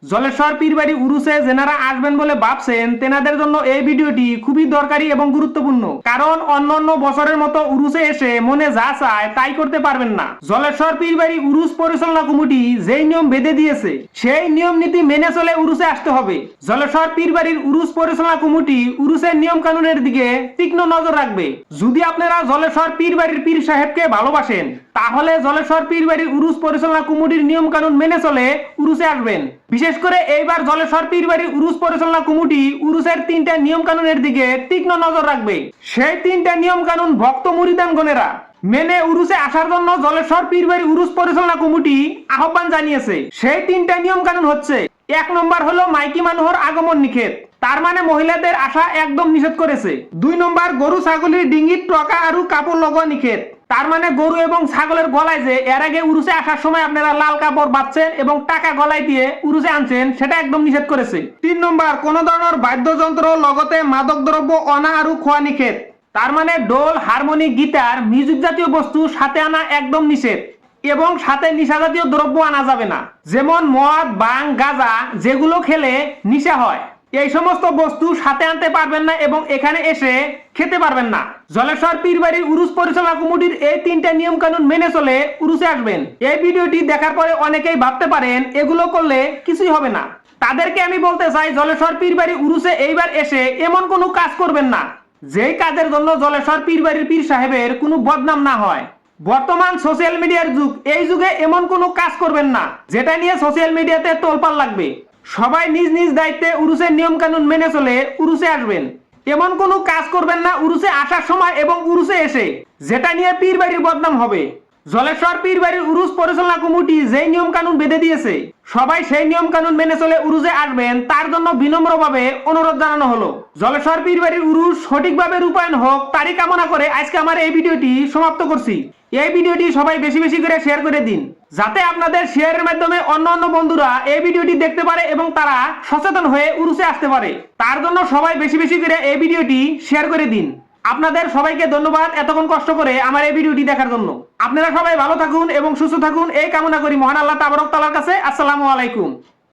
জলেশ্বর পীরবাড়ি উরুসে যেনারা আসবেন বলে ভাবছেন তেনাদের জন্য এই ভিডিওটি খুবই দরকারি এবং গুরুত্বপূর্ণ, কারণ অন্যান্য বছরের মতো উরুসে এসে মনে যা চায় তাই করতে পারবেন না। জলেশ্বর পীরবাড়ি উরুস পরিচালনা কমিটি যেই নিয়ম বেঁধে দিয়েছে সেই নিয়ম নীতি মেনে চলে উরুসে আসতে হবে। জলেশ্বর পীরবাড়ির উরুস পরিচালনা কমিটি উরুসের নিয়ম কানুনের দিকে তীক্ষ্ণ নজর রাখবে। যদি আপনারা জলেশ্বর পীরবাড়ির পীর সাহেবকে ভালোবাসেন তাহলে জলেশ্বর পীরবাড়ির উরুস পরিচালনা কমিটির নিয়ম কানুন মেনে চলে উরুসে আসবেন। বিশেষ করে এইবার জলেশ্বর পীরবাড়ির উরুস পরিচালনা কমিটি উরুসের 3টা নিয়ম কানুনের দিকে তীক্ষ্ণ নজর রাখবে। সেই 3টা নিয়ম কানুন ভক্ত মুরিদানগণেরা মেনে উরুসে আসার জন্য জলেশ্বর পীরবাড়ি উরুস পরিচালনা কমিটি আহ্বান জানিয়েছে। সেই 3টা নিয়ম কানুন হচ্ছে, 1 নম্বর হলো মাইকি মানুহর আগমন নিষেধ, তার মানে মহিলাদের আসা একদম নিষেধ করেছে। 2 নম্বর গরু ছাগলের ডিঙ্গিত টকা আর কাপড় লগা নিষেধ, তার মানে গরু এবং ছাগলের গলায় যে এর আগে উরুসে আসার সময় আপনারা লাল কাপড় বাঁধছেন এবং টাকা গলায় দিয়ে উরুসে আনছেন সেটা একদম নিষেধ করেছে। 3 নম্বর কোন ধরনের বাদ্যযন্ত্র লগতে মাদক দ্রব্য অনা আর খোয়া নিষেধ, তার মানে ডোল, হারমোনি, গিটার, মিউজিক জাতীয় বস্তু সাথে আনা একদম নিষেধ এবং সাথে নিশা জাতীয় দ্রব্য আনা যাবে না, যেমন মদ, ভাং, গাঁজা, যেগুলো খেলে নিশা হয় এই সমস্ত বস্তু সাথে আনতে পারবেন না এবং এখানে এসে খেতে পারবেন না। জলেশ্বর পীরবাড়ির উরুস পরিচালনা কমিটির এই 3টা নিয়ম কানুন মেনে চলে উরুসে আসবেন। এই ভিডিওটি দেখার পরে অনেকেই ভাবতে পারেন এগুলো করলে কিছুই হবে না। তাদেরকে আমি বলতে চাই, জলেশ্বর পীরবাড়ি উরুসে এইবার এসে এমন কোনো কাজ করবেন না যেই কাজের জন্য জলেশ্বর পীরবাড়ির পীর সাহেবের কোনো বদনাম না হয়। বর্তমান সোশ্যাল মিডিয়ার যুগ, এই যুগে এমন কোনো কাজ করবেন না যেটা নিয়ে সোশ্যাল মিডিয়াতে তোলপাড় লাগবে। সবাই নিজ নিজ দায়িত্বে উরুসের নিয়ম কানুন মেনে চলে উরুসে আসবেন। এমন কোনো কাজ করবেন না উরুসে আসার সময় এবং উরুসে এসে যেটা নিয়ে পীরবাড়ির বদনাম হবে। জলেশ্বর পীরবাড়ির উরুস পরিচালনা কমিটি যেই নিয়ম কানুন বেঁধে দিয়েছে সবাই সেই নিয়ম কানুন মেনে চলে উরুসে আসবেন, তার জন্য বিনম্রভাবে অনুরোধ জানানো হলো। জলেশ্বর পীরবাড়ির উরুস সঠিকভাবে রূপায়ণ হোক তারই কামনা করে আজকে আমার এই ভিডিওটি সমাপ্ত করছি। এই ভিডিওটি সবাই বেশি বেশি করে শেয়ার করে দিন, যাতে আপনাদের শেয়ারের মাধ্যমে অন্যান্য বন্ধুরা এই ভিডিওটি দেখতে পারে এবং তারা সচেতন হয়ে উরুসে আসতে পারে। তার জন্য সবাই বেশি বেশি করে এই ভিডিওটি শেয়ার করে দিন। আপনাদের সবাইকে ধন্যবাদ এতক্ষণ কষ্ট করে আমার এই ভিডিওটি দেখার জন্য। আপনারা সবাই ভালো থাকুন এবং সুস্থ থাকুন এই কামনা করি মহান আল্লাহ তাবারক তাআলার কাছে। আসসালামু আলাইকুম।